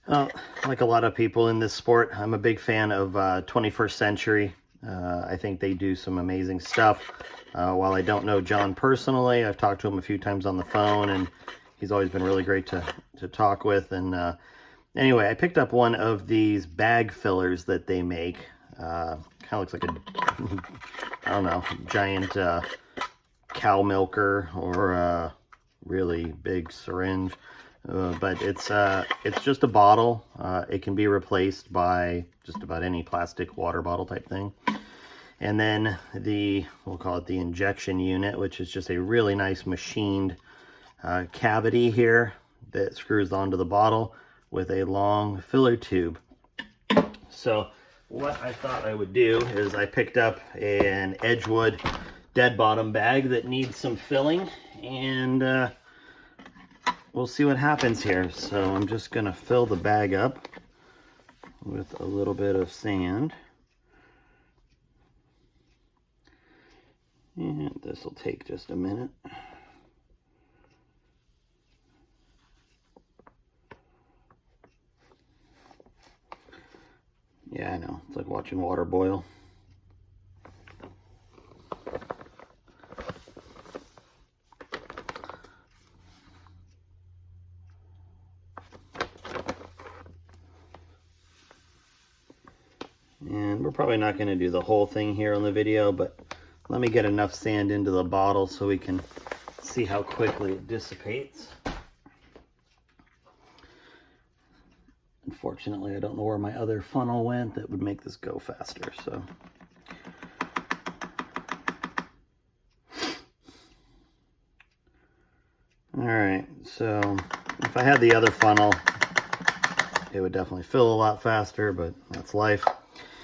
Well, like a lot of people in this sport, I'm a big fan of 21st Century. I think they do some amazing stuff. While I don't know John personally, I've talked to him a few times on the phone, and he's always been really great to talk with. And anyway, I picked up one of these bag fillers that they make. Kind of looks like a, I don't know, giant cow milker or a really big syringe. But it's just a bottle. It can be replaced by just about any plastic water bottle type thing. And then we'll call it the injection unit, which is just a really nice machined cavity here that screws onto the bottle with a long filler tube. So what I thought I would do is I picked up an Edgewood dead bottom bag that needs some filling, and we'll see what happens here. So I'm just gonna fill the bag up with a little bit of sand. And this will take just a minute. Yeah, I know, it's like watching water boil. And we're probably not going to do the whole thing here on the video, but let me get enough sand into the bottle so we can see how quickly it dissipates. Unfortunately, I don't know where my other funnel went that would make this go faster, so. All right, so if I had the other funnel, it would definitely fill a lot faster, but that's life.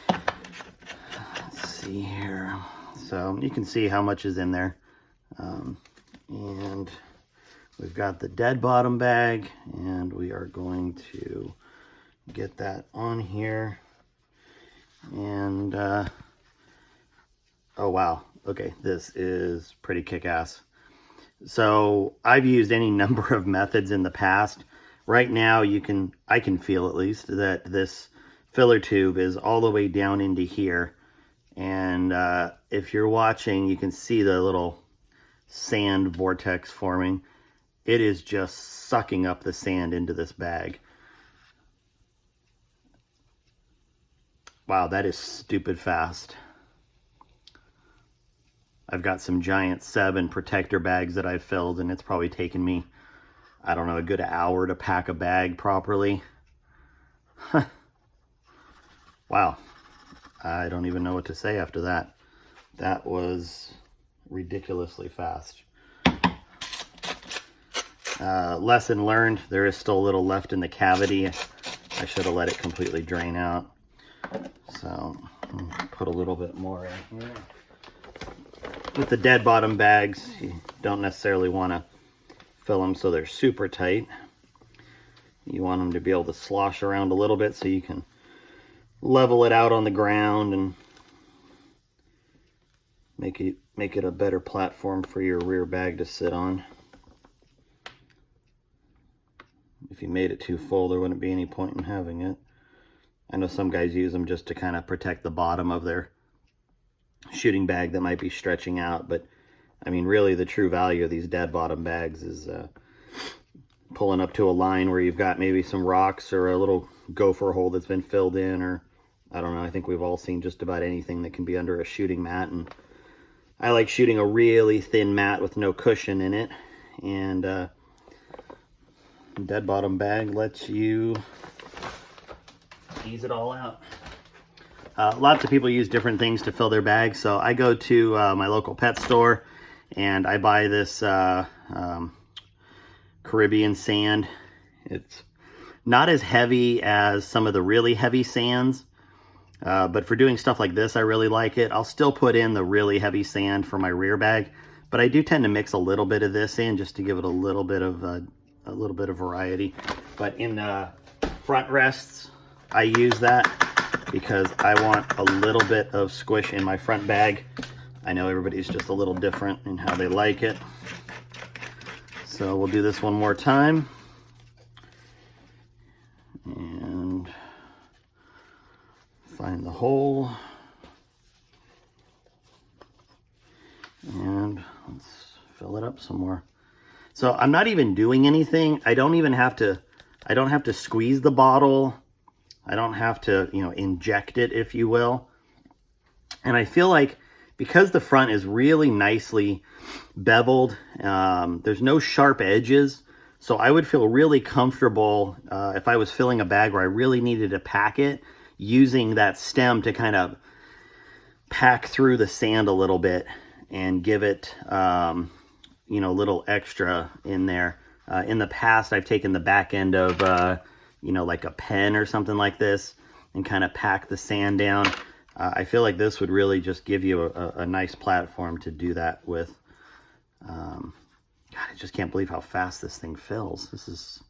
Let's see here. So you can see how much is in there. And we've got the dead bottom bag, and we are going to get that on here. And oh wow, okay, this is pretty kick-ass. So I've used any number of methods in the past. Right now I can feel at least that this filler tube is all the way down into here. And if you're watching, you can see the little sand vortex forming. It is just sucking up the sand into this bag. Wow, that is stupid fast. I've got some giant Seb and protector bags that I've filled, and it's probably taken me, I don't know, a good hour to pack a bag properly. Wow. I don't even know what to say after that. That was ridiculously fast. Lesson learned, there is still a little left in the cavity. I should have let it completely drain out. So, put a little bit more in here. With the dead bottom bags, you don't necessarily want to fill them so they're super tight. You want them to be able to slosh around a little bit so you can level it out on the ground and make it a better platform for your rear bag to sit on. If you made it too full, there wouldn't be any point in having it. I know some guys use them just to kind of protect the bottom of their shooting bag that might be stretching out, but I mean really the true value of these dead bottom bags is pulling up to a line where you've got maybe some rocks or a little gopher hole that's been filled in, or I don't know, I think we've all seen just about anything that can be under a shooting mat, and I like shooting a really thin mat with no cushion in it, and dead bottom bag lets you ease it all out. Lots of people use different things to fill their bags, so I go to my local pet store and I buy this Caribbean sand. It's not as heavy as some of the really heavy sands, but for doing stuff like this I really like it. I'll still put in the really heavy sand for my rear bag, but I do tend to mix a little bit of this in just to give it a little bit of variety. But in front rests I use that because I want a little bit of squish in my front bag. I know everybody's just a little different in how they like it. So we'll do this one more time. And find the hole. And let's fill it up some more. So I'm not even doing anything. I don't have to squeeze the bottle. I don't have to, you know, inject it, if you will. And I feel like because the front is really nicely beveled, there's no sharp edges. So I would feel really comfortable if I was filling a bag where I really needed to pack it, using that stem to kind of pack through the sand a little bit and give it, you know, a little extra in there. In the past, I've taken the back end of, you know, like a pen or something like this and kind of pack the sand down. I feel like this would really just give you a nice platform to do that with. God, I just can't believe how fast this thing fills. This is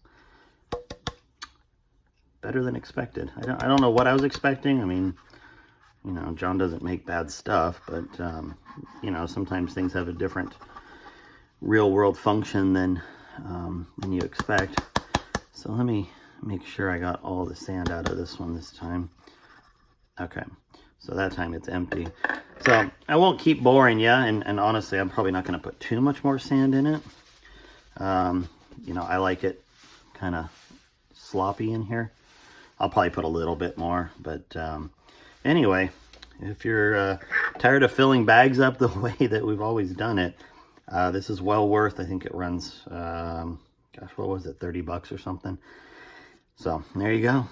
better than expected. I don't know what I was expecting. I mean, you know, John doesn't make bad stuff, but, you know, sometimes things have a different real world function than you expect. So let me make sure I got all the sand out of this one this time. Okay, so that time it's empty. So I won't keep boring you, and honestly, I'm probably not going to put too much more sand in it. You know, I like it kind of sloppy in here. I'll probably put a little bit more, but anyway, if you're tired of filling bags up the way that we've always done it, this is well worth. I think it runs, gosh, what was it, 30 bucks or something. So there you go.